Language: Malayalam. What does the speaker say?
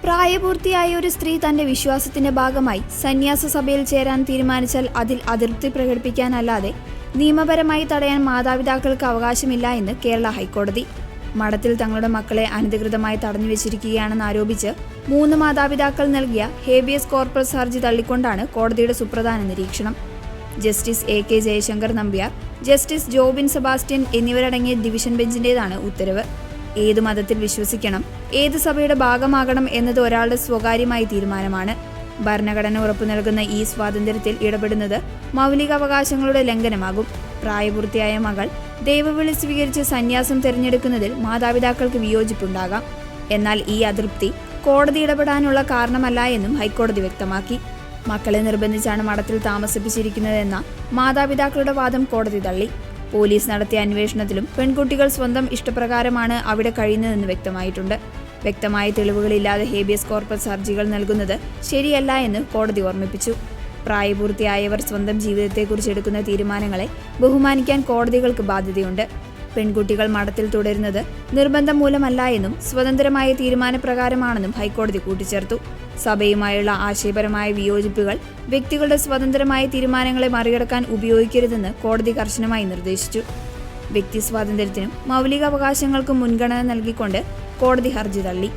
പ്രായപൂർത്തിയായ ഒരു സ്ത്രീ തന്റെ വിശ്വാസത്തിന്റെ ഭാഗമായി സന്യാസ സഭയിൽ ചേരാൻ തീരുമാനിച്ചാൽ അതിൽ അതൃപ്തി പ്രകടിപ്പിക്കാനല്ലാതെ നിയമപരമായി തടയാൻ മാതാപിതാക്കൾക്ക് അവകാശമില്ല എന്ന് കേരള ഹൈക്കോടതി. മഠത്തിൽ തങ്ങളുടെ മക്കളെ അനധികൃതമായി തടഞ്ഞുവെച്ചിരിക്കുകയാണെന്ന് ആരോപിച്ച് 3 മാതാപിതാക്കൾ നൽകിയ ഹേബിയസ് കോർപ്പസ് ഹർജി തള്ളിക്കൊണ്ടാണ് കോടതിയുടെ സുപ്രധാന നിരീക്ഷണം. Justice AK Jaishankar Nambiar, justice Jobin Sebastian എന്നിവരടങ്ങിയ ഡിവിഷൻ ബെഞ്ചിന്റേതാണ് ഉത്തരവ്. ഏത് മതത്തിൽ വിശ്വസിക്കണം, ഏത് സഭയുടെ ഭാഗമാകണം എന്നത് ഒരാളുടെ സ്വകാര്യമായ തീരുമാനമാണ്. ഭരണഘടന ഉറപ്പു നൽകുന്ന ഈ സ്വാതന്ത്ര്യത്തിൽ ഇടപെടുന്നത് മൗലികാവകാശങ്ങളുടെ ലംഘനമാകും. പ്രായപൂർത്തിയായ മകൾ ദൈവവിളി സ്വീകരിച്ച് സന്യാസം തിരഞ്ഞെടുക്കുന്നതിൽ മാതാപിതാക്കൾക്ക് വിയോജിപ്പുണ്ടാകാം. എന്നാൽ ഈ അതൃപ്തി കോടതി ഇടപെടാനുള്ള കാരണമല്ല എന്നും ഹൈക്കോടതി വ്യക്തമാക്കി. മക്കളെ നിർബന്ധിച്ചാണ് മഠത്തിൽ താമസിപ്പിച്ചിരിക്കുന്നതെന്ന മാതാപിതാക്കളുടെ വാദം കോടതി തള്ളി. പോലീസ് നടത്തിയ അന്വേഷണത്തിലും പെൺകുട്ടികൾ സ്വന്തം ഇഷ്ടപ്രകാരമാണ് അവിടെ കഴിയുന്നതെന്ന് വ്യക്തമായിട്ടുണ്ട്. വ്യക്തമായ തെളിവുകളില്ലാതെ ഹേബിയസ് കോർപ്പസ് ഹർജികൾ നൽകുന്നത് ശരിയല്ല എന്ന് കോടതി ഓർമ്മിപ്പിച്ചു. പ്രായപൂർത്തിയായവർ സ്വന്തം ജീവിതത്തെക്കുറിച്ച് എടുക്കുന്ന തീരുമാനങ്ങളെ ബഹുമാനിക്കാൻ കോടതികൾക്ക് ബാധ്യതയുണ്ട്. പെൺകുട്ടികൾ മഠത്തിൽ തുടരുന്നത് നിർബന്ധം മൂലമല്ല എന്നും സ്വതന്ത്രമായ തീരുമാനപ്രകാരമാണെന്നും ഹൈക്കോടതി കൂട്ടിച്ചേർത്തു. സഭയുമായുള്ള ആശയപരമായ വിയോജിപ്പുകൾ വ്യക്തികളുടെ സ്വതന്ത്രമായ തീരുമാനങ്ങളെ മറികടക്കാൻ ഉപയോഗിക്കരുതെന്ന് കോടതി കർശനമായി നിർദ്ദേശിച്ചു. വ്യക്തി സ്വാതന്ത്ര്യത്തിനും മൗലികാവകാശങ്ങൾക്കും മുൻഗണന നൽകിക്കൊണ്ട് കോടതി ഹർജി തള്ളി.